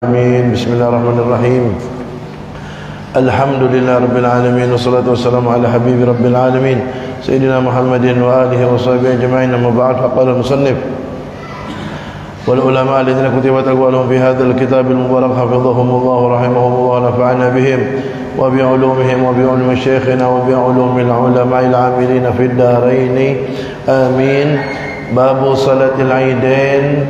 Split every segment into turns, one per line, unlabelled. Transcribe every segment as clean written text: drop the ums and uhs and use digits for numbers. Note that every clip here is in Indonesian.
Amin. Bismillahirrahmanirrahim. Alhamdulillah rabbil alamin wassalatu wassalamu ala habibi rabbil alamin sayyidina Muhammadin wa alihi wa sahbihi ajma'in. Amma ba'd. Faqala al-musannif wal ulama alladhina kutibat aqwaluhum fi hadzal kitab al-mubarak hafizahumullah wa rahimahumullah wa nafa'ana bihim wa bi ulumihim wa bi ulumi syekhina wa bi ulumil ulama'il 'amilin fid dharain. Amin. Babu salatil aidain,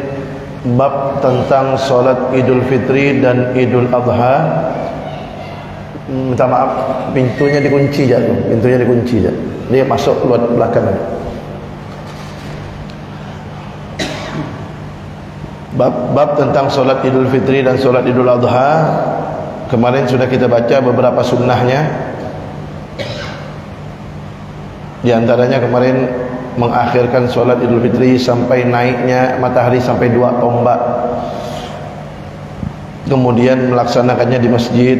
bab tentang solat Idul Fitri dan Idul Adha. Minta maaf, pintunya dikunci jatuh. Pintunya dikunci jatuh. Dia masuk keluar belakang. Bab tentang solat Idul Fitri dan solat Idul Adha. Kemarin sudah kita baca beberapa sunnahnya. Di antaranya kemarin mengakhirkan solat Idul Fitri sampai naiknya matahari sampai 2 tombak. Kemudian melaksanakannya di masjid.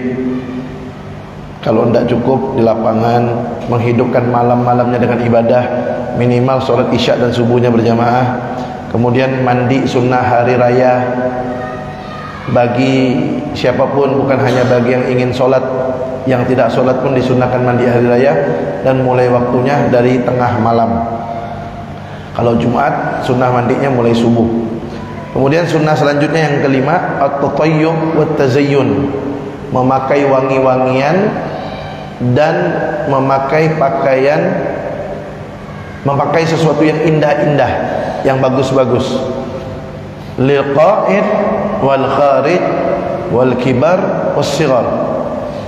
Kalau tidak cukup di lapangan, menghidupkan malam-malamnya dengan ibadah, minimal solat isya dan subuhnya berjamaah. Kemudian mandi sunnah hari raya bagi siapapun, bukan hanya bagi yang ingin solat. Yang tidak solat pun disunnahkan mandi hari raya, dan mulai waktunya dari tengah malam. Kalau Jumat, sunnah mandinya mulai subuh. Kemudian sunnah selanjutnya yang kelima, at-tatayyub wa tazayyun, memakai wangi-wangian dan memakai pakaian, memakai sesuatu yang indah-indah, yang bagus-bagus. Lil qa'id wal kharij wal kibar was sighar,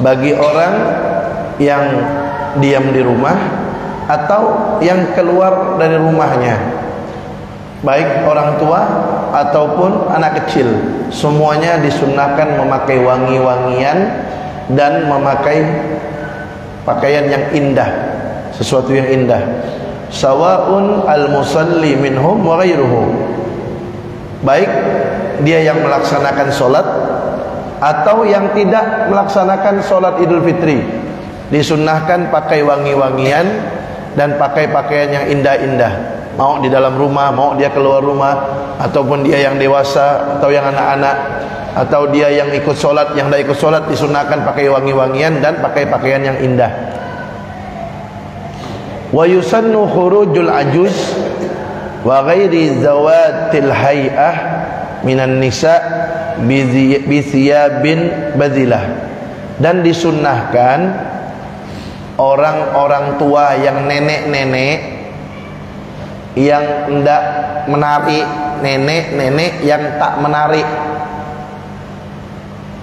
bagi orang yang diam di rumah atau yang keluar dari rumahnya, baik orang tua ataupun anak kecil, semuanya disunnahkan memakai wangi-wangian dan memakai pakaian yang indah, sesuatu yang indah. Sawa'un al-musalli minhum wa ghairuhu, baik dia yang melaksanakan solat atau yang tidak melaksanakan solat Idul Fitri, disunnahkan pakai wangi-wangian dan pakai pakaian yang indah-indah. Mau di dalam rumah, mau dia keluar rumah, ataupun dia yang dewasa atau yang anak-anak, atau dia yang ikut solat, yang tidak ikut solat, disunahkan pakai wangi-wangian dan pakai pakaian yang indah. Wa yusannu khurujul ajuz wa ghairi zawatil hay'ah minan nisa bi thiyabin badilah, dan disunnahkan orang-orang tua yang nenek-nenek yang hendak menarik, nenek-nenek yang tak menarik,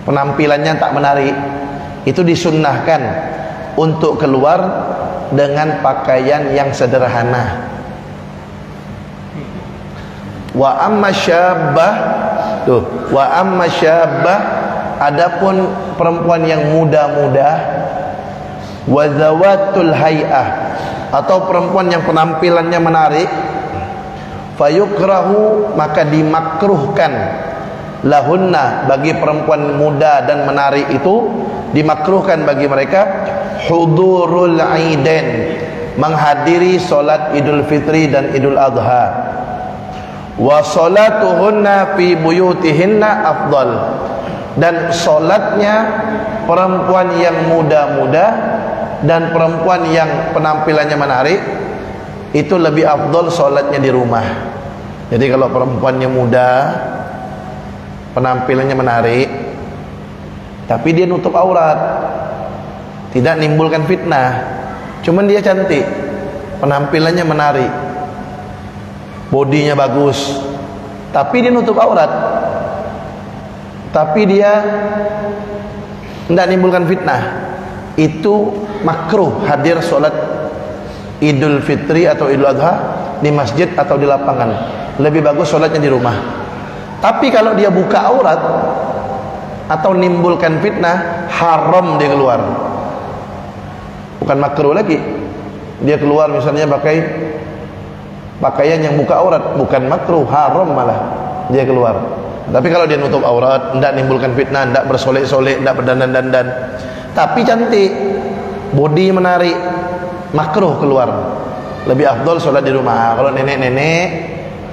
penampilannya tak menarik, itu disunnahkan untuk keluar dengan pakaian yang sederhana. Wa amma syabbah, wa amma syabbah, adapun perempuan yang muda-muda, wa zawatul hay'ah, atau perempuan yang penampilannya menarik, fayukrahu, maka dimakruhkan, lahunna, bagi perempuan muda dan menarik itu dimakruhkan bagi mereka, hudurul aidain, menghadiri solat Idul Fitri dan Idul Adha. Wa salatuhunna fi buyutihinna afdal, dan solatnya perempuan yang muda-muda dan perempuan yang penampilannya menarik itu lebih afdal solatnya di rumah. Jadi kalau perempuannya muda, penampilannya menarik, tapi dia nutup aurat, tidak nimbulkan fitnah, cuman dia cantik, penampilannya menarik, bodinya bagus, tapi dia nutup aurat, tapi dia tidak nimbulkan fitnah, itu makruh hadir solat Idul Fitri atau Idul Adha di masjid atau di lapangan. Lebih bagus solatnya di rumah. Tapi kalau dia buka aurat atau nimbulkan fitnah, haram dia keluar. Bukan makruh lagi. Dia keluar misalnya pakai pakaian yang buka aurat, bukan makruh, haram malah dia keluar. Tapi kalau dia nutup aurat, tidak nimbulkan fitnah, tidak bersolek-solek, tidak berdandan-dandan, tapi cantik, body menarik, makruh keluar. Lebih afdol solat di rumah. Kalau nenek-nenek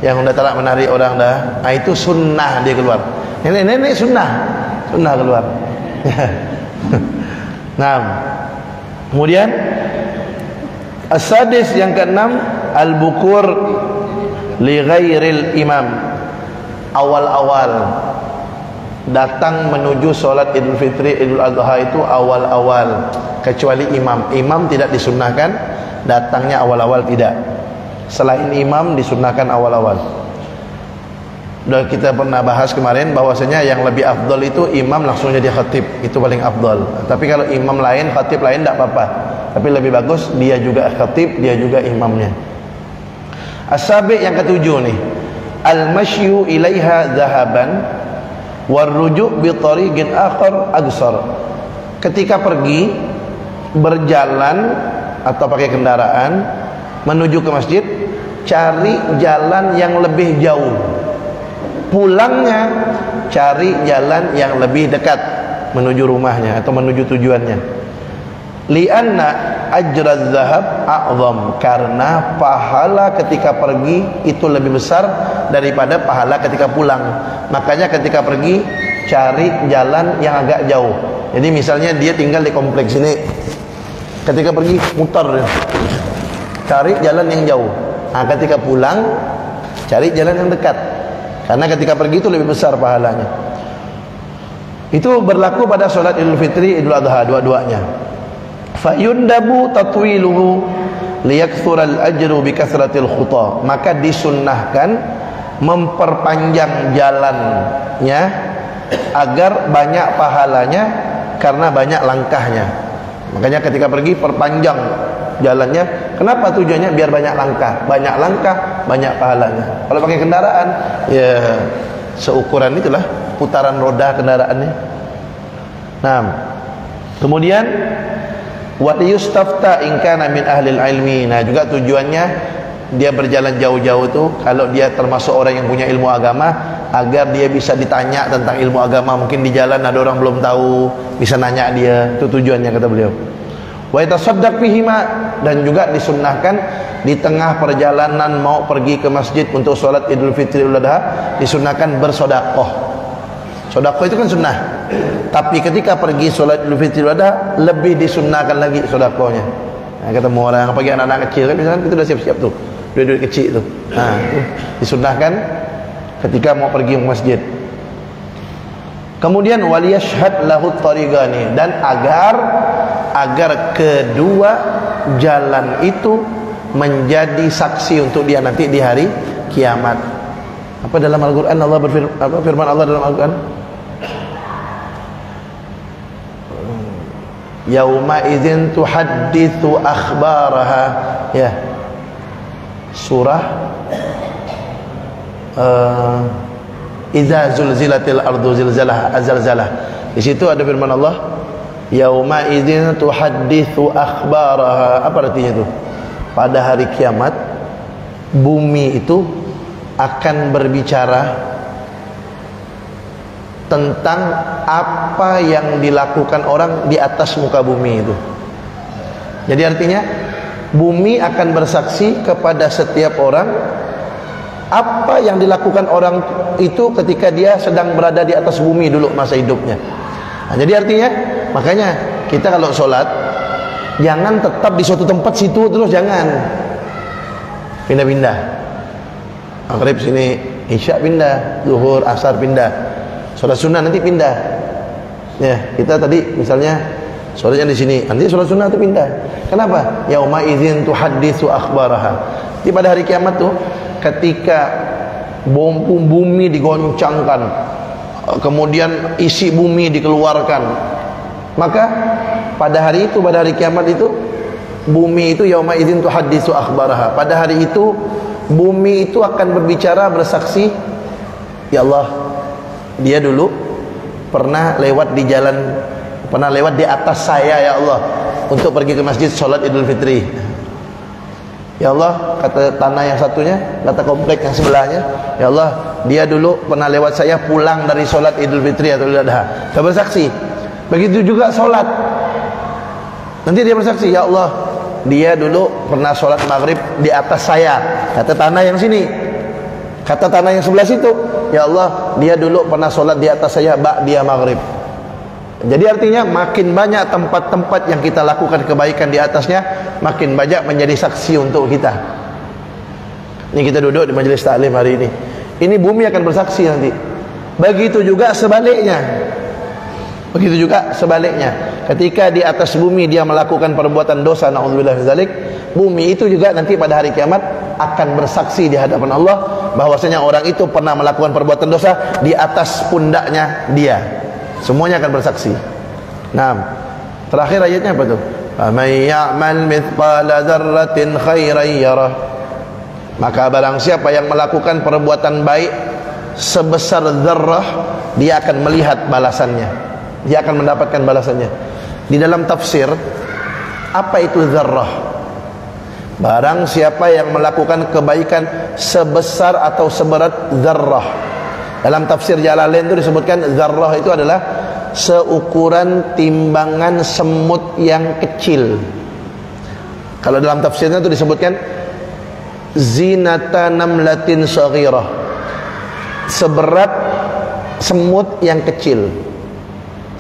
yang udah tak menarik orang dah, itu sunnah dia keluar. Nenek-nenek sunnah keluar. Nah, kemudian as-sadis yang keenam, al-bukur li ghairil imam. Awal-awal datang menuju solat Idul Fitri, Idul Adha itu awal-awal, kecuali imam. Imam tidak disunnahkan datangnya awal-awal, tidak. Selain imam disunnahkan awal-awal. Sudah kita pernah bahas kemarin bahwasanya yang lebih afdal itu imam langsung jadi khatib, itu paling afdal. Tapi kalau imam lain, khatib lain tidak apa-apa. Tapi lebih bagus dia juga khatib, dia juga imamnya. As-sabi yang ketujuh nih, al-mashyu ilaiha dhahaban warujuk bi tariqin akhar agsar. Ketika pergi berjalan atau pakai kendaraan menuju ke masjid, cari jalan yang lebih jauh. Pulangnya cari jalan yang lebih dekat menuju rumahnya atau menuju tujuannya. Lianna ajraz zahab a'zam, karena pahala ketika pergi itu lebih besar daripada pahala ketika pulang. Makanya ketika pergi cari jalan yang agak jauh. Jadi misalnya dia tinggal di kompleks ini, ketika pergi mutar, cari jalan yang jauh. Nah, ketika pulang cari jalan yang dekat, karena ketika pergi itu lebih besar pahalanya. Itu berlaku pada solat Idul Fitri, Idul Adha, dua-duanya. Fayundabu tatwiluhu liyakthura al-ajru bikathratil khuta. Maka disunnahkan memperpanjang jalannya agar banyak pahalanya karena banyak langkahnya. Makanya ketika pergi perpanjang jalannya. Kenapa tujuannya? Biar banyak langkah. Banyak langkah, banyak pahalanya. Kalau pakai kendaraan, ya seukuran itulah putaran roda kendaraannya. Nah, kemudian wa yustafta in kana min ahlil ilmi. Nah, juga tujuannya dia berjalan jauh-jauh tuh kalau dia termasuk orang yang punya ilmu agama, agar dia bisa ditanya tentang ilmu agama. Mungkin di jalan ada orang belum tahu, bisa nanya dia. Itu tujuannya, kata beliau. Wa yatasaddaq bihima, dan juga disunnahkan di tengah perjalanan mau pergi ke masjid untuk sholat Idul Fitri Idul Adha, disunnahkan bersedekah. Sedekah itu kan sunnah. Tapi ketika pergi sholat Idul Fitri Idul Adha lebih disunnahkan lagi sedekahnya. Nah, ketemu orang pagi anak-anak kecil kan misalnya kita sudah siap-siap tuh, duit-duit kecil tuh. Nah, itu disunnahkan ketika mau pergi ke masjid. Kemudian waliyashhad lahu tariqani, dan agar kedua jalan itu menjadi saksi untuk dia nanti di hari kiamat. Apa dalam Al-Qur'an Allah firman Allah dalam Al-Qur'an? Yauma idzin tuhadditsu akhbaraha. Ya. Surah Idza zulzilatil ardu zilzalaha azalzalah. Di situ ada firman Allah, yauma idzin tuhadditsu akhbaraha. Apa artinya itu? Pada hari kiamat bumi itu akan berbicara tentang apa yang dilakukan orang di atas muka bumi itu. Jadi artinya bumi akan bersaksi kepada setiap orang apa yang dilakukan orang itu ketika dia sedang berada di atas bumi dulu masa hidupnya. Nah, jadi artinya makanya kita kalau sholat jangan tetap di suatu tempat situ terus, jangan pindah-pindah. Maghrib sini, isya pindah, zuhur, asar pindah, sholat sunnah nanti pindah. Ya, kita tadi misalnya sholatnya di sini, nanti sholat sunnah itu pindah. Kenapa? Yauma idzin tuhadditsu akhbaraha. Di pada hari kiamat tuh, ketika bumi digoncangkan, kemudian isi bumi dikeluarkan, maka pada hari itu, pada hari kiamat itu, bumi itu yauma idzin tuhadditsu akhbaraha. Pada hari itu bumi itu akan berbicara, bersaksi, ya Allah, dia dulu pernah lewat di jalan, pernah lewat di atas saya ya Allah untuk pergi ke masjid sholat Idul Fitri. Ya Allah, kata tanah yang satunya, kata komplek yang sebelahnya, ya Allah, dia dulu pernah lewat saya pulang dari sholat Idul Fitri atau Idul Adha. Dia bersaksi. Begitu juga sholat. Nanti dia bersaksi, ya Allah, dia dulu pernah sholat maghrib di atas saya, kata tanah yang sini, kata tanah yang sebelah situ. ya Allah, dia dulu pernah solat di atas saya ba'da maghrib. Jadi artinya makin banyak tempat-tempat yang kita lakukan kebaikan di atasnya, makin banyak menjadi saksi untuk kita. Ini kita duduk di majelis taklim hari ini, ini bumi akan bersaksi nanti. Begitu juga sebaliknya. Begitu juga sebaliknya. Ketika di atas bumi dia melakukan perbuatan dosa, naudzubillah min dzalik, bumi itu juga nanti pada hari kiamat akan bersaksi di hadapan Allah bahwasanya orang itu pernah melakukan perbuatan dosa di atas pundaknya dia. Semuanya akan bersaksi. Nah, terakhir ayatnya apa tuh? Faman ya'mal mithqala dzarratin khairan yarah. Maka barang siapa yang melakukan perbuatan baik sebesar dzarrah, dia akan melihat balasannya. Dia akan mendapatkan balasannya. Di dalam tafsir, apa itu dzarrah? Barang siapa yang melakukan kebaikan sebesar atau seberat dzarrah. Dalam tafsir Jalalain itu disebutkan dzarrah itu adalah seukuran timbangan semut yang kecil. Kalau dalam tafsirnya itu disebutkan zinata namlatin saghirah, seberat semut yang kecil.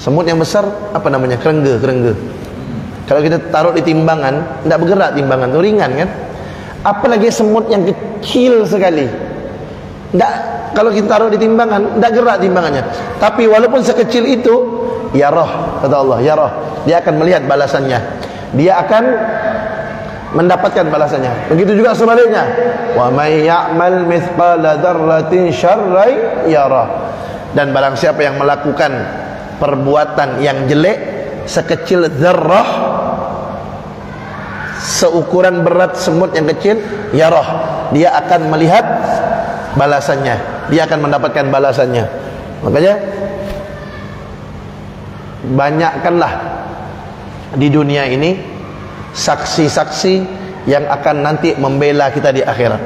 Semut yang besar apa namanya? Kerengge. Kalau kita taruh di timbangan, tidak bergerak timbangan itu, ringan kan? Apalagi semut yang kecil sekali, tidak. Kalau kita taruh di timbangan, tidak gerak timbangannya. Tapi walaupun sekecil itu, yarah, kata Allah, yarah, dia akan melihat balasannya. Dia akan mendapatkan balasannya. Begitu juga sebaliknya. Wa may ya'mal mithqala dzarratin syarran yarah. Dan barang siapa yang melakukan perbuatan yang jelek sekecil dzarrah, seukuran berat semut yang kecil, yarah, dia akan melihat balasannya. Dia akan mendapatkan balasannya. Makanya banyakkanlah di dunia ini saksi-saksi yang akan nanti membela kita di akhirat.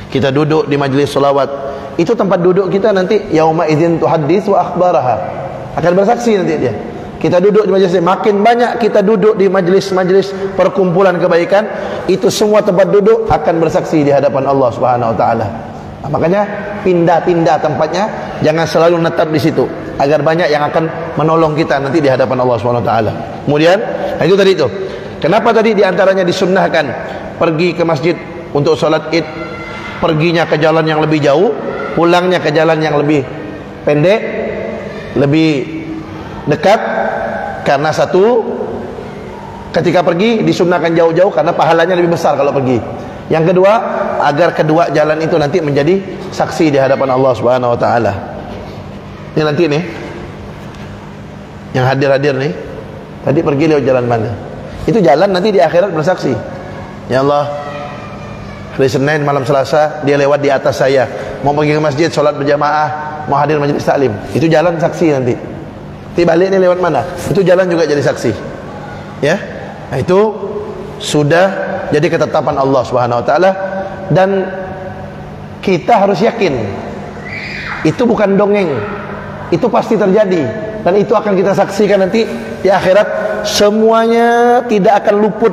Kita duduk di majlis selawat, itu tempat duduk kita nanti yauma idzin tuhaddits wa akhbaraha, akan bersaksi nanti dia. Kita duduk di majlis, makin banyak kita duduk di majlis-majlis perkumpulan kebaikan, itu semua tempat duduk akan bersaksi di hadapan Allah Subhanahu wa taala. Nah, makanya pindah-pindah tempatnya, jangan selalu netap di situ, agar banyak yang akan menolong kita nanti di hadapan Allah Subhanahu wa taala. Kemudian, nah itu tadi itu. Kenapa tadi diantaranya disunnahkan pergi ke masjid untuk sholat id, perginya ke jalan yang lebih jauh, pulangnya ke jalan yang lebih pendek, lebih dekat? Karena satu, ketika pergi disunnahkan jauh-jauh karena pahalanya lebih besar kalau pergi. Yang kedua, agar kedua jalan itu nanti menjadi saksi di hadapan Allah Subhanahu wa taala. Ini nanti nih yang hadir-hadir nih, tadi pergi lewat jalan mana? Itu jalan nanti di akhirat bersaksi. Ya Allah, hari Senin malam Selasa dia lewat di atas saya, mau pergi ke masjid sholat berjamaah, mau hadir majelis taklim. Itu jalan saksi nanti. Nanti balik nih lewat mana? Itu jalan juga jadi saksi. Ya. Nah, itu sudah jadi ketetapan Allah Subhanahu wa taala, dan kita harus yakin itu bukan dongeng. Itu pasti terjadi, dan itu akan kita saksikan nanti di akhirat. Semuanya tidak akan luput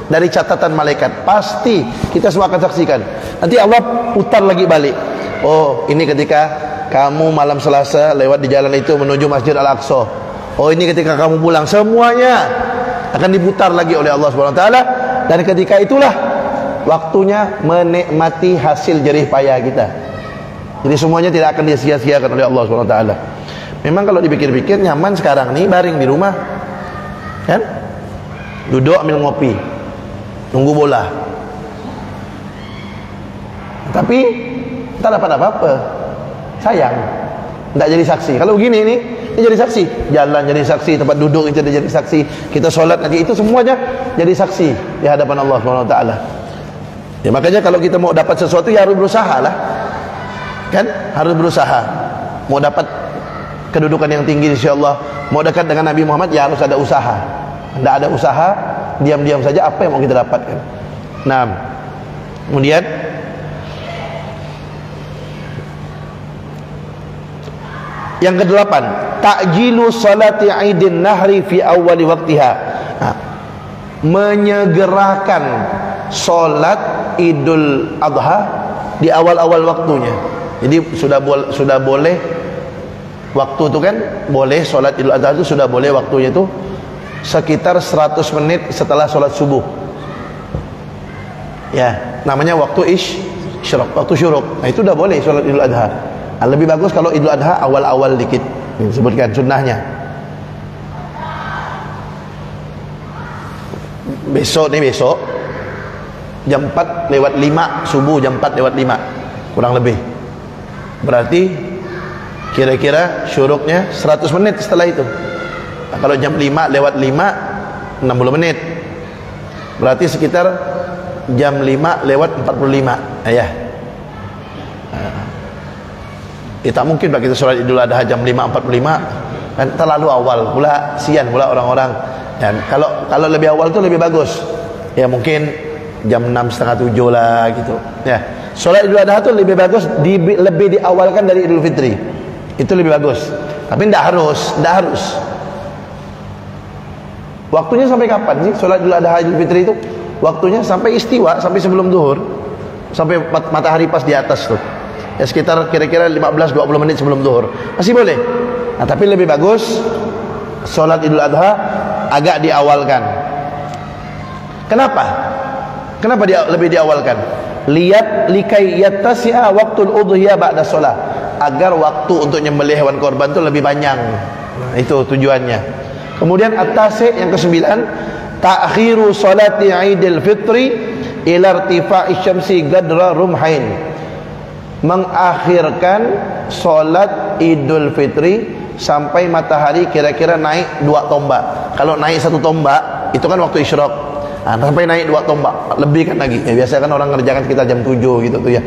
dari catatan malaikat. Pasti kita semua akan saksikan. Nanti Allah putar lagi balik. Oh, ini ketika kamu malam Selasa lewat di jalan itu menuju Masjid Al-Aqsa. Oh, ini ketika kamu pulang. Semuanya akan diputar lagi oleh Allah Subhanahu wa taala, dan ketika itulah waktunya menikmati hasil jerih payah kita. Jadi semuanya tidak akan disia-siakan oleh Allah Subhanahu wa taala. Memang kalau dipikir-pikir nyaman sekarang nih baring di rumah, kan? Duduk ambil ngopi, nunggu bola. Tapi tak dapat apa-apa. Sayang, tidak jadi saksi. Kalau begini ini jadi saksi. Jalan jadi saksi, tempat duduk itu jadi saksi. Kita sholat nanti itu semuanya jadi saksi di hadapan Allah Subhanahu wa taala. Ya, makanya kalau kita mau dapat sesuatu ya harus berusaha lah. Kan? Harus berusaha. Mau dapat kedudukan yang tinggi insyaallah, mau dekat dengan Nabi Muhammad ya harus ada usaha. Tidak ada usaha, diam-diam saja apa yang mau kita dapatkan. Nah, kemudian yang kedelapan, ta'jilu salati Aidin Nahri fi awwali waqtiha. Nah, menyegerakan salat Idul Adha di awal-awal waktunya. Jadi sudah boleh waktu itu kan, boleh solat Idul Adha itu sudah boleh waktunya itu sekitar 100 menit setelah solat subuh. Ya, namanya waktu isyraq, waktu syuruk. Nah, itu udah boleh solat Idul Adha. Nah, lebih bagus kalau Idul Adha awal-awal dikit. Disebutkan sunnahnya. Besok jam 4 lewat 5 subuh, jam 4 lewat 5 kurang lebih. Berarti kira-kira syuruknya 100 menit setelah itu. Nah, kalau jam 5 lewat 5 60 menit. Berarti sekitar jam 5 lewat 45. Ya. Tak mungkin bagi kita sholat Idul Adha jam 5.45, kan terlalu awal pula, sian pula orang-orang. Dan kalau lebih awal itu lebih bagus. Ya mungkin jam 6.30 lah gitu. Ya. Sholat Idul Adha itu lebih bagus lebih diawalkan dari Idul Fitri. Itu lebih bagus. Tapi tidak harus. Waktunya sampai kapan sih sholat Idul Adha Idul Fitri itu? Waktunya sampai istiwa, sampai sebelum zuhur, sampai matahari pas di atas tuh. Ya sekitar kira-kira 15-20 menit sebelum zuhur. Masih boleh. Nah, tapi lebih bagus sholat Idul Adha agak diawalkan. Kenapa? Kenapa lebih diawalkan? Lihat likai yattasi'a waqtul udhiyah ba'da shalah, agar waktu untuk nyembelih hewan korban itu lebih panjang. Nah, itu tujuannya. Kemudian at-tasi' yang ke-9, ta'khiru salati Idul Fitri ila irtifa'i syamsi qadra rumhain. Mengakhirkan solat Idul Fitri sampai matahari kira-kira naik 2 tombak. Kalau naik 1 tombak itu kan waktu isyraq. Nah, sampai naik 2 tombak, lebih kan lagi. Ya, biasa kan orang ngerjakan sekitar jam 7 gitu tuh ya.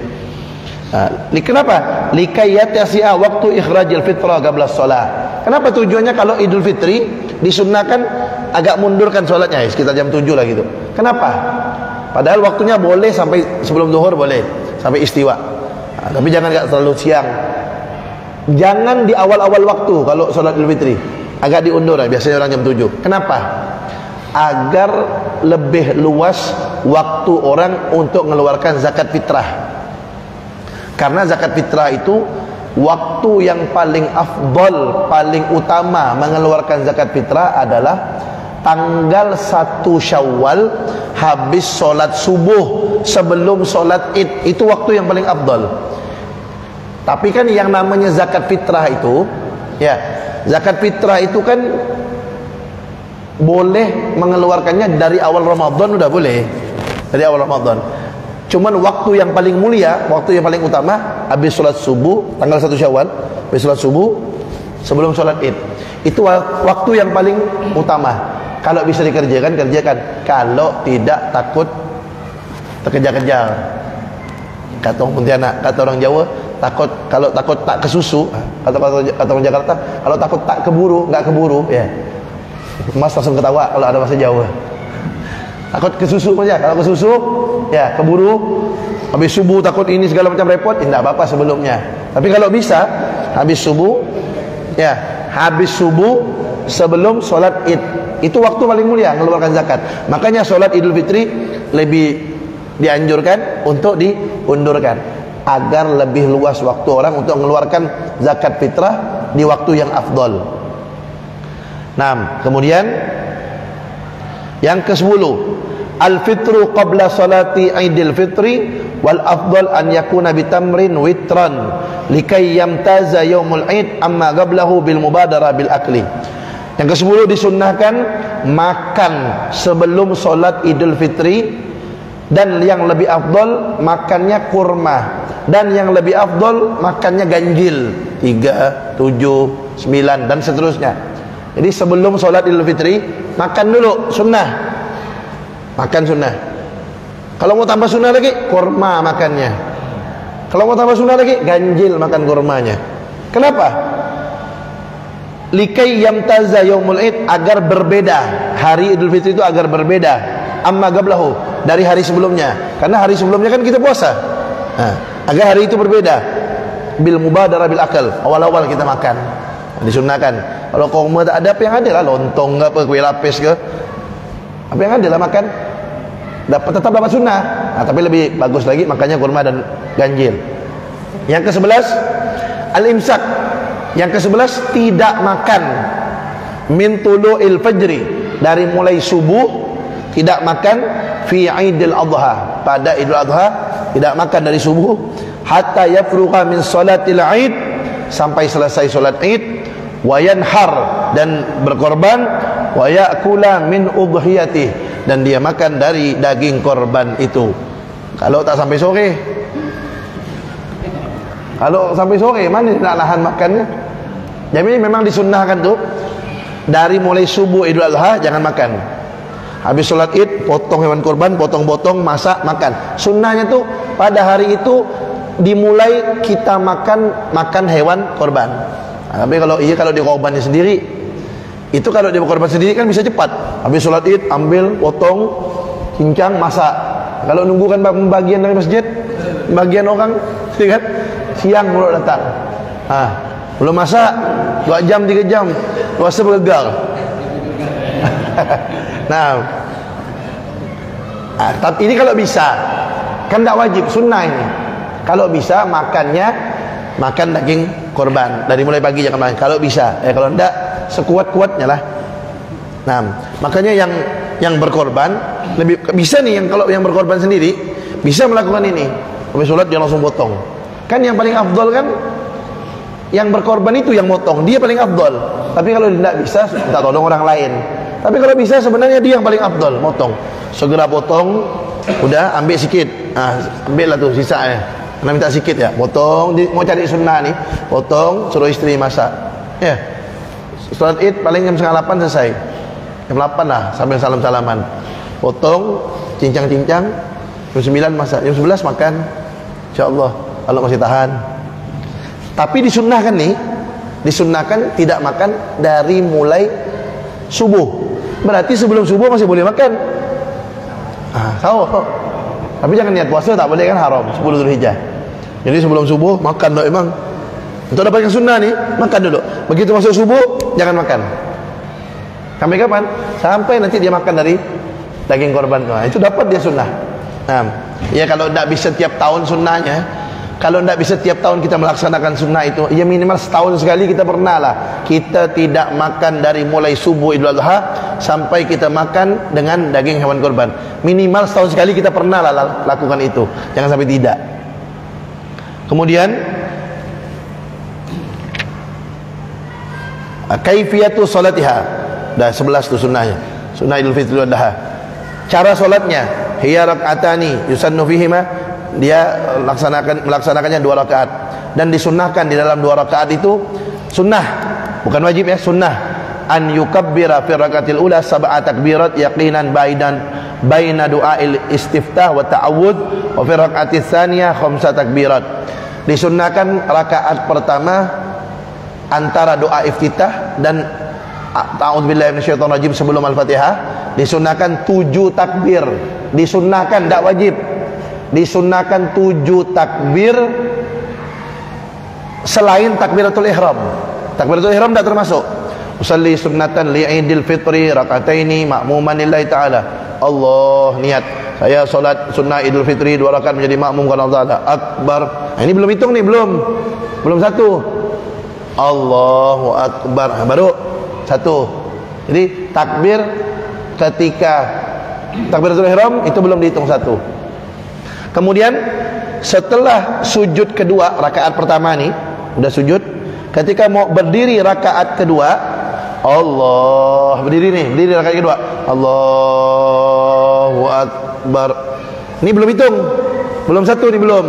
Kenapa? Likayat yasi'a waktu ikhrajil fitrah qabla shalah. Kenapa tujuannya? Kalau Idul Fitri disunnahkan agak mundurkan sholatnya sekitar jam 7 lah gitu. Kenapa? Padahal waktunya boleh sampai sebelum zuhur, boleh sampai istiwa. Tapi jangan terlalu siang. Jangan di awal-awal waktu kalau sholat Idul Fitri. Agak diundur lah, biasanya orang jam 7. Kenapa? Agar lebih luas waktu orang untuk mengeluarkan zakat fitrah. Karena zakat fitrah itu waktu yang paling afdal, paling utama mengeluarkan zakat fitrah adalah tanggal 1 Syawal habis solat subuh sebelum solat Id. Itu waktu yang paling afdal. Tapi kan yang namanya zakat fitrah itu, ya, zakat fitrah itu kan boleh mengeluarkannya dari awal Ramadan, udah boleh dari awal Ramadan. Cuman waktu yang paling mulia, waktu yang paling utama habis solat subuh tanggal 1 Syawal, habis solat subuh sebelum solat Id. Itu waktu yang paling utama. Kalau bisa dikerjakan, kerjakan. Kalau tidak, takut terkejar-kejar. Kata orang Pontianak, kata orang Jawa, kalau takut tak kesusu, kata orang Jakarta, kalau takut tak keburu, nggak keburu, ya. Mas langsung ketawa kalau ada bahasa Jawa. Takut kesusu aja, kalau kesusu, ya keburu. Habis subuh takut ini segala macam repot, tidak apa-apa sebelumnya. Tapi kalau bisa, habis subuh, ya, habis subuh sebelum sholat Id. Itu waktu paling mulia mengeluarkan zakat. Makanya sholat Idul Fitri lebih dianjurkan untuk diundurkan, agar lebih luas waktu orang untuk mengeluarkan zakat fitrah di waktu yang afdal. Nah, kemudian yang ke-10, al-fitru qabla salati Idul Fitri wal afdal an yakuna bitamrin witran likai yamtaza yaumul Id amma qablahu bil mubadarah bil akli. Yang ke-10 disunnahkan makan sebelum solat Idul Fitri, dan yang lebih afdal makannya kurma, dan yang lebih afdal makannya ganjil 3, 7, 9 dan seterusnya. Jadi sebelum solat Idul Fitri makan dulu, sunnah. Makan sunnah. Kalau mau tambah sunnah lagi, kurma makannya. Kalau mau tambah sunnah lagi, ganjil makan kurmanya. Kenapa? Likai yamtaza yaumul Id, agar berbeda hari Idul Fitri itu, agar berbeda amma qablahu, dari hari sebelumnya. Karena hari sebelumnya kan kita puasa. Agar hari itu berbeda bil mubadarah bil akal, awal-awal kita makan. Disunnahkan. Kalau kurma tak ada, apa yang ada lah, lontong ke apa, kuih lapis ke, apa yang ada lah makan. Tetap dapat sunnah. Tapi lebih bagus lagi makannya kurma dan ganjil. Yang ke-11 al-imsak. Yang ke-11 tidak makan min tulu'il fajri, dari mulai subuh tidak makan, fi Idul Adha, pada Idul Adha tidak makan dari subuh, hatta yafrugha min salatil Id, sampai selesai salat Id, wa yanhar, dan berkorban, wa ya'kula min udhiyatih, dan dia makan dari daging korban itu. Kalau tak sampai sore, kalau sampai sore mana nak nahan makannya? Jadi memang disunnahkan tuh dari mulai subuh Idul Adha jangan makan. Habis sholat Id potong hewan kurban, potong-potong, masak, makan. Sunnahnya tuh pada hari itu dimulai kita makan hewan korban. Tapi kalau di korbannya sendiri, itu kalau di korban sendiri kan bisa cepat. Habis sholat Id ambil, potong, cincang, masak. Kalau nunggu kan bagian dari masjid, bagian orang, kan siang baru datang. Belum masak 2 jam 3 jam, puasa bergegar. Tapi ini kalau bisa, kan tak wajib, sunnah ini. Kalau bisa makan daging korban dari mulai pagi jangan makan. Kalau bisa, kalau tidak sekuat-kuatnya lah. Makanya yang berkorban lebih bisa nih, kalau yang berkorban sendiri bisa melakukan ini. Habis sholat dia langsung potong. Kan yang paling afdol kan yang berkorban itu yang motong, dia paling afdol. Tapi kalau tidak bisa, minta tolong orang lain. Tapi kalau bisa sebenarnya dia yang paling afdol, motong. Segera potong, udah ambil sikit. Ambil lah tuh sisanya. Karena minta sikit ya, potong. Mau cari sunnah nih, potong, suruh istri masak. Ya, sholat Id paling jam 7:30 selesai. Jam 8 lah, sambil salam-salaman. Potong, cincang-cincang. Jam 9 masak, jam 11 makan. InsyaAllah, kalau masih tahan. Tapi disunnahkan nih, disunnahkan tidak makan dari mulai subuh. Berarti sebelum subuh masih boleh makan. Tahu. Tapi jangan niat puasa, tak boleh kan, haram 10 Dzulhijjah. Jadi sebelum subuh makan dok emang. Untuk dapatkan sunnah nih, makan dulu. Begitu masuk subuh jangan makan. Sampai kapan? Sampai nanti dia makan dari daging korban. Itu dapat dia sunnah. Ya kalau tidak bisa tiap tahun sunnahnya. Kalau tidak bisa tiap tahun kita melaksanakan sunnah itu, ya minimal setahun sekali kita pernah lah. Kita tidak makan dari mulai subuh Idul Adha sampai kita makan dengan daging hewan korban. Minimal setahun sekali kita pernah lah lakukan itu. Jangan sampai tidak. Kemudian kaifiyatu salatiha. Dah 11 tu sunnahnya. Sunnah Idul Fitri Idul Adha. Cara solatnya, hiya rak'atani yusannu fihima, dia melaksanakannya 2 rakaat, dan disunnahkan di dalam 2 rakaat itu sunnah, bukan wajib ya, sunnah, an yukabbira fi rakaatil ula 7 takbirat yaqinan baina du'ail istiftah wa ta'awud, wa fi rakaatis tsaniyah 5 takbirat. Disunnahkan rakaat pertama antara doa iftitah dan ta'udzubillahi minasyaitonir rajim sebelum al-Fatihah, disunnahkan 7 takbir. Disunnahkan, tak wajib. Disunnahkan 7 takbir selain takbiratul ihram. Takbiratul ihram tak termasuk. Usalli sunnatan li'idil fitri rakataini ma'muman lillahi ta'ala. Allah, niat saya solat sunnah Idul Fitri 2 rakaat menjadi makmum karena Allah Ta'ala. Akbar. Ini belum hitung nih, belum 1. Allahu Akbar, baru 1. Jadi takbir ketika takbiratul ihram itu belum dihitung 1. Kemudian setelah sujud kedua, rakaat pertama nih udah sujud, ketika mau berdiri rakaat kedua, Allah, berdiri rakaat kedua, Allahu Akbar. Ini belum hitung, belum 1 nih, belum.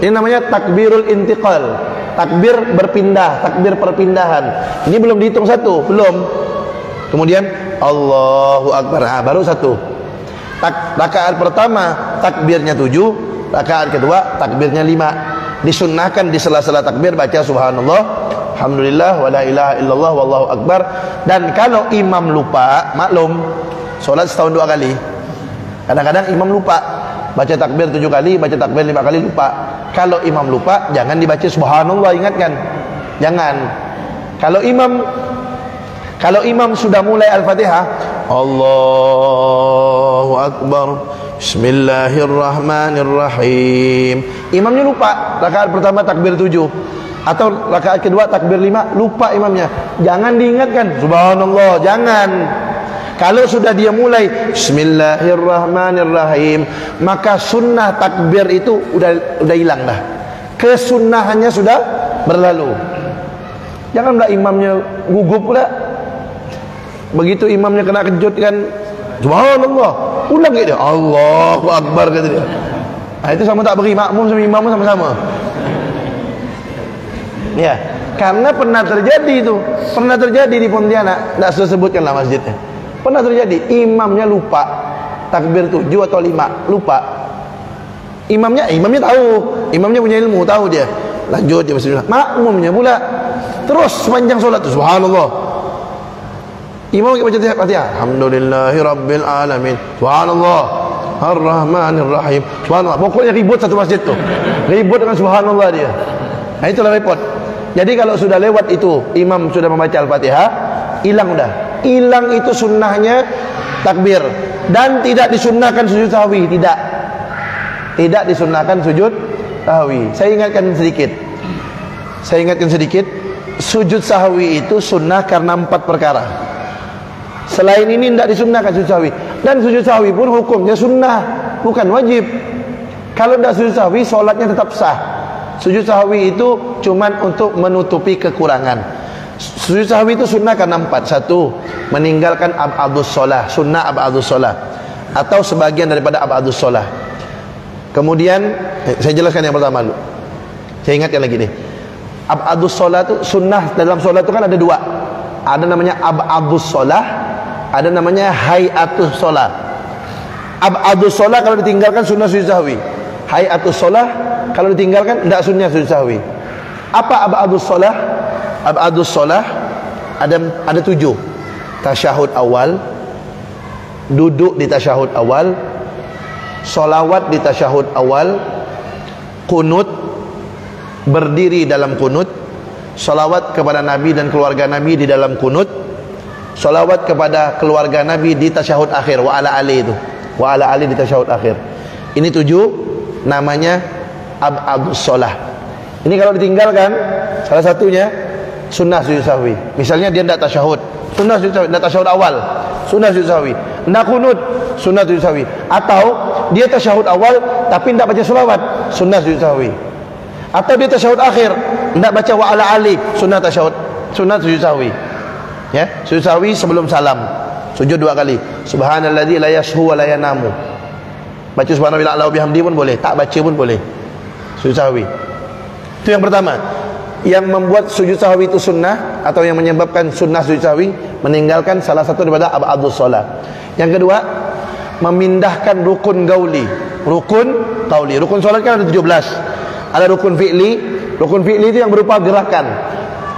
Ini namanya takbirul intiqal, takbir berpindah, takbir perpindahan. Ini belum dihitung 1, belum. Kemudian Allahu Akbar, baru 1. Rakaat pertama takbirnya 7, rakaat kedua takbirnya 5. Disunnahkan di sela-sela takbir baca subhanallah, alhamdulillah, wala ilaha illallah, wallahu akbar. Dan kalau imam lupa, maklum, solat setahun 2 kali. Kadang-kadang imam lupa, baca takbir 7 kali, baca takbir 5 kali, lupa. Kalau imam lupa, jangan dibaca subhanallah, ingatkan. Jangan. Kalau imam Kalau imam sudah mulai Al-Fatihah, Allahu Akbar, Bismillahirrahmanirrahim, imamnya lupa, rakaat pertama takbir 7 atau rakaat kedua takbir 5, lupa imamnya, jangan diingatkan subhanallah, jangan. Kalau sudah dia mulai Bismillahirrahmanirrahim, maka sunnah takbir itu udah hilang dah, kesunnahannya sudah berlalu. Jangan pula imamnya gugup pula. Begitu imamnya kena kejut kan, subhanallah, ulang dia, Allahu Akbar kata dia. Itu sama tak beri, makmum sama imam sama-sama. Ya, karena pernah terjadi itu, pernah terjadi di Pontianak, tak saya sebutkanlah masjidnya. Pernah terjadi, imamnya lupa takbir 7 atau 5, lupa. Imamnya tahu, imamnya punya ilmu, tahu dia. Lanjut dia bismillah. Makmumnya pula terus sepanjang solat tu subhanallah. Imam baca Fatihah, alhamdulillahirabbil alamin, subhanallah, ar-rahmanir-rahim, subhanallah. Pokoknya ribut satu masjid tu. Ribut dengan subhanallah dia. Nah, itulah repot. Jadi kalau sudah lewat itu, imam sudah membaca Al-Fatihah, hilang dah. Hilang itu sunnahnya takbir, dan tidak disunnahkan sujud sahwi, tidak. Tidak disunnahkan sujud sahwi. Saya ingatkan sedikit. Sujud sahwi itu sunnah karena 4 perkara. Selain ini tidak disunnahkan sujud sahwi. Dan sujud sahwi pun hukumnya sunnah, bukan wajib. Kalau tidak sujud sahwi, solatnya tetap sah. Sujud sahwi itu cuman untuk menutupi kekurangan. Sujud sahwi itu sunnah karena 4. 1, meninggalkan ab'adus solah, sunnah ab'adus solah, atau sebagian daripada ab'adus solah. Kemudian saya jelaskan yang pertama dulu. Saya ingatkan lagi nih. Ab'adus solah itu sunnah dalam solat itu kan ada 2. Ada namanya ab'adus solah, ada namanya hayatus solah. Ab'adus solah kalau ditinggalkan sunnah sujud sahwi. Hayatus solah kalau ditinggalkan tidak sunnah sujud sahwi. Apa ab'adus solah? Ab'adus solah ada 7. Tasyahud awal, duduk di tasyahud awal, solawat di tasyahud awal, kunut, berdiri dalam kunut, solawat kepada Nabi dan keluarga Nabi di dalam kunut, solawat kepada keluarga Nabi di tasyahud akhir, wa ala ali itu, wa ala ali di tasyahud akhir. Ini 7, namanya ab'adus solah. Ini kalau ditinggalkan salah satunya, sunnah sujud sahwi. Misalnya dia tidak tasyahud, sunnah sujud sahwi. Tidak tasyahud awal, sunnah sujud sahwi. Tidak kunut, sunnah sujud sahwi. Atau dia tasyahud awal tapi tidak baca selawat, sunnah sujud sahwi. Atau dia tasyahud akhir, tidak baca wa ala ali, sunnah tasyahud, sunnah sujud sahwi. Ya, sujud sahwi sebelum salam, sujud 2 kali. Subhanalladzi la yashu wa la yanamu. Baca subhanallahi wa bihamdi pun boleh, tak baca pun boleh. Sujud sahwi. Itu yang pertama. Yang membuat sujud sahwi itu sunnah, atau yang menyebabkan sunnah sujud sahwi, meninggalkan salah satu daripada ab'adus solah. Yang kedua, memindahkan rukun gauli. Rukun gauli. Rukun solat kan ada 17. Ada rukun fi'li. Rukun fi'li itu yang berupa gerakan.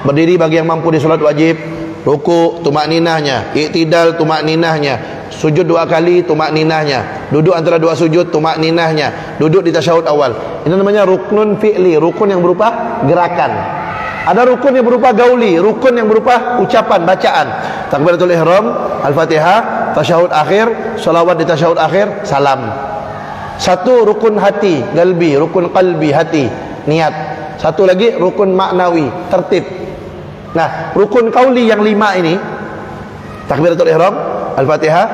Berdiri bagi yang mampu di solat wajib, ruku' tumakninahnya, i'tidal tumakninahnya, sujud 2 kali tumakninahnya, duduk antara 2 sujud tumakninahnya, duduk di tasyahud awal. Ini namanya ruknun fi'li, rukun yang berupa gerakan. Ada rukun yang berupa gauli, rukun yang berupa ucapan, bacaan. Takbiratul ihram, Al-Fatihah, tasyahud akhir, salawat di tasyahud akhir, salam. Satu rukun hati, galbi, rukun qalbi, hati, niat. Satu lagi rukun maknawi, tertib. Nah, rukun qauli yang 5 ini, takbiratul ihram, Al-Fatihah,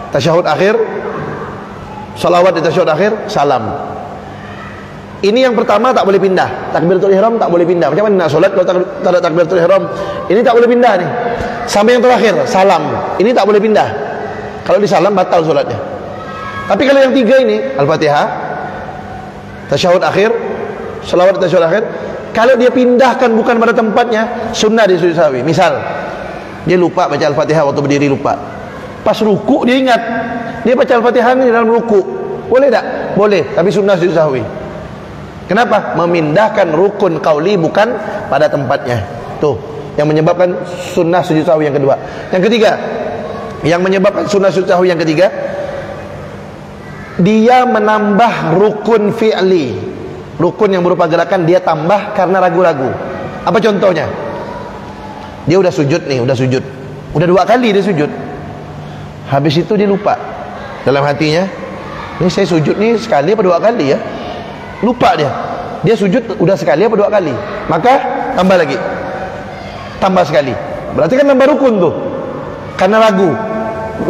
tasyahud akhir, salawat di tasyahud akhir, salam. Ini yang pertama tak boleh pindah. Takbiratul ihram tak boleh pindah. Macam mana nak solat kalau tak ada takbiratul ihram? Ini tak boleh pindah nih. Sampai yang terakhir, salam. Ini tak boleh pindah. Kalau disalam batal solatnya. Tapi kalau yang 3 ini, Al-Fatihah, tasyahud akhir, salawat di tasyahud akhir, kalau dia pindahkan bukan pada tempatnya, sunnah di sujud sahwi. Misal, dia lupa baca Al-Fatihah waktu berdiri, lupa. Pas ruku dia ingat. Dia baca Al-Fatihah ini dalam ruku. Boleh tak? Boleh, tapi sunnah sujud sahwi. Kenapa? Memindahkan rukun qauli bukan pada tempatnya. Tuh, yang menyebabkan sunnah sujud sahwi yang kedua. Yang ketiga, yang menyebabkan sunnah sujud sahwi yang ketiga, dia menambah rukun fi'li. Rukun yang berupa gerakan dia tambah karena ragu-ragu. Apa contohnya? Dia udah sujud nih, udah 2 kali dia sujud. Habis itu dia lupa dalam hatinya, ini saya sujud nih sekali apa 2 kali ya? Lupa dia. Dia sujud udah sekali apa 2 kali. Maka tambah lagi. Tambah sekali. Berarti kan nambah rukun tuh. Karena ragu.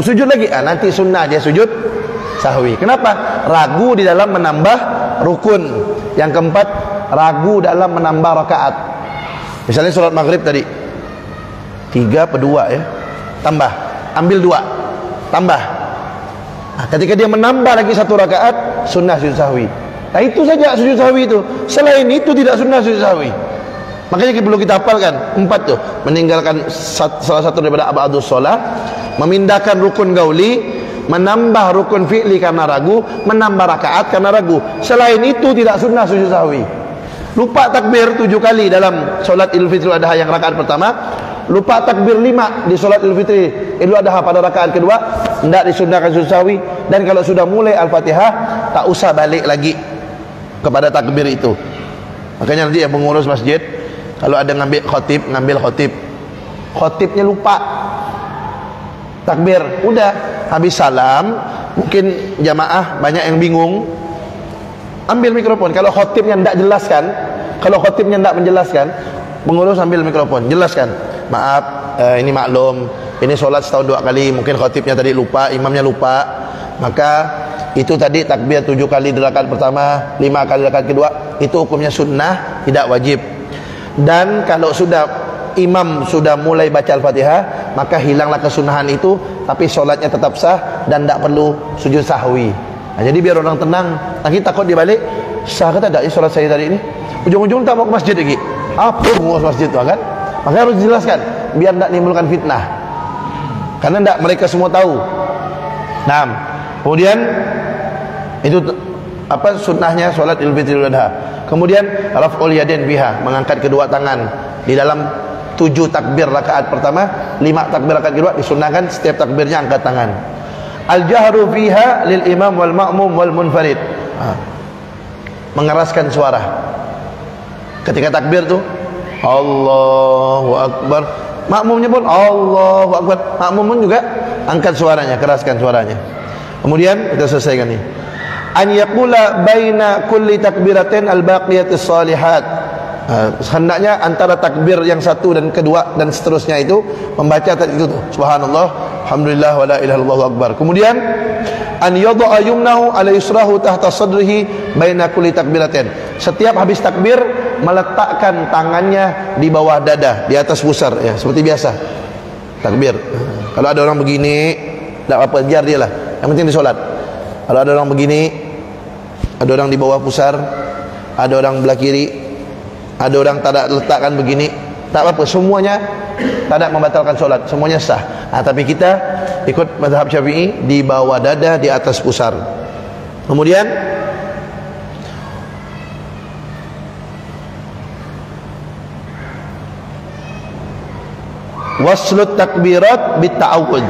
Sujud lagi. Nanti sunnah dia sujud sahwi. Kenapa? Ragu di dalam menambah rukun. Yang keempat, ragu dalam menambah rakaat. Misalnya sholat maghrib tadi 3 apa 2 ya, tambah, ambil 2, tambah. Ketika dia menambah lagi 1 rakaat, sunnah sujud sahwi. Nah itu saja sujud sahwi itu. Selain itu tidak sunnah sujud sahwi. Makanya perlu kita hafalkan 4 tuh. Meninggalkan salah satu daripada abadus sholat, memindahkan rukun gauli, menambah rukun fi'li karena ragu, menambah rakaat karena ragu. Selain itu tidak sunnah sujud sahwi. Lupa takbir 7 kali dalam solat Idul Fitri Adha yang rakaat pertama, lupa takbir 5 di solat Idul Fitri Idul Adha pada rakaat kedua, tidak disunnahkan sujud sahwi. Dan kalau sudah mulai Al-Fatihah, tak usah balik lagi kepada takbir itu. Makanya nanti yang pengurus masjid, kalau ada ngambil khotib, khotibnya lupa takbir, udah habis salam, mungkin jamaah banyak yang bingung, ambil mikrofon. Kalau khotibnya tidak jelaskan, pengurus ambil mikrofon, jelaskan. Maaf, ini maklum, ini solat setahun 2 kali, mungkin khotibnya tadi lupa, imamnya lupa. Maka itu tadi takbir 7 kali di rakaat pertama, 5 kali rakaat kedua, itu hukumnya sunnah, tidak wajib. Dan kalau sudah imam sudah mulai baca Al-Fatihah, maka hilanglah kesunahan itu, tapi solatnya tetap sah dan tidak perlu sujud sahwi. Nah, jadi biar orang tenang. Lagi takut dia balik, sah kata tak solat saya tadi ini? Ujung-ujung tak mau ke masjid lagi. Apa pengurus masjid tu kan? Maka harus dijelaskan biar tidak menimbulkan fitnah. Karena tidak mereka semua tahu. Nah, kemudian itu apa sunnahnya solat Idul Fitri Idul Adha. Kemudian raf'ul yadain biha, mengangkat kedua tangan di dalam 7 takbir rakaat pertama, 5 takbir rakaat kedua disunnahkan setiap takbirnya angkat tangan. Al-jahru fiha lil imam wal ma'mum wal munfarid. Mengeraskan suara ketika takbir tuh, Allahu Akbar. Makmumnya pun Allahu Akbar. Makmum pun juga angkat suaranya, keraskan suaranya. Kemudian kita selesaikan ini. An yaqula baina kulli takbiratin al-baqiyatis salihat. Hendaknya antara takbir yang 1 dan kedua dan seterusnya itu membaca tadi itu subhanallah, alhamdulillah, wa la ilaha illallah, akbar. Kemudian an yadha'a yumnahu ala yusrahu tahta sadrihi baina kulli takbiratin. Setiap habis takbir meletakkan tangannya di bawah dada, di atas pusar ya, seperti biasa takbir. Kalau ada orang begini, tak apa, biar dia lah, yang penting di solat. Kalau ada orang begini, ada orang di bawah pusar, ada orang belah kiri, ada orang tak ada letakkan begini, tak apa-apa, semuanya tak ada membatalkan solat, semuanya sah. Tapi kita ikut mazhab Syafi'i, di bawah dada, di atas pusar. Kemudian waslut takbirat bitta'awud,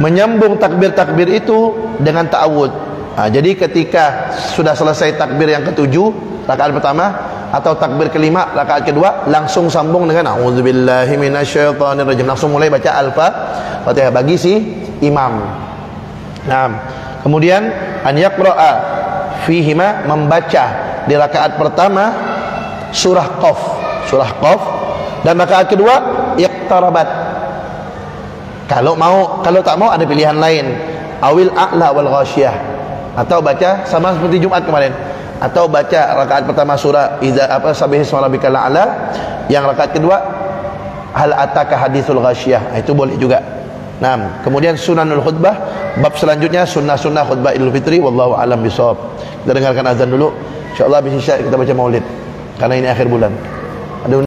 menyambung takbir-takbir itu dengan ta'awud. Jadi ketika sudah selesai takbir yang ke-7 rakaat pertama atau takbir ke-5 rakaat kedua, langsung sambung dengan a'udzubillahi minasyaitonirrajim, langsung mulai baca Al-Fatihah bagi si imam. Nah, kemudian an yaqra'a fihima, membaca di rakaat pertama surah Qaf, dan rakaat kedua iqtarabat. Kalau tak mau ada pilihan lain, awil a'la wal ghasyiyah, atau baca sama seperti Jumat kemarin, atau baca rakaat pertama surah sabbihisma rabbikal a'la, yang rakaat kedua hal ataka haditsul ghasyiyah, itu boleh juga. Nah, kemudian sunanul khutbah, bab selanjutnya sunnah-sunnah khutbah Idul Fitri, wallahu alam bisawab. Kita dengarkan azan dulu, insyaallah habis isya kita baca maulid karena ini akhir bulan. Ada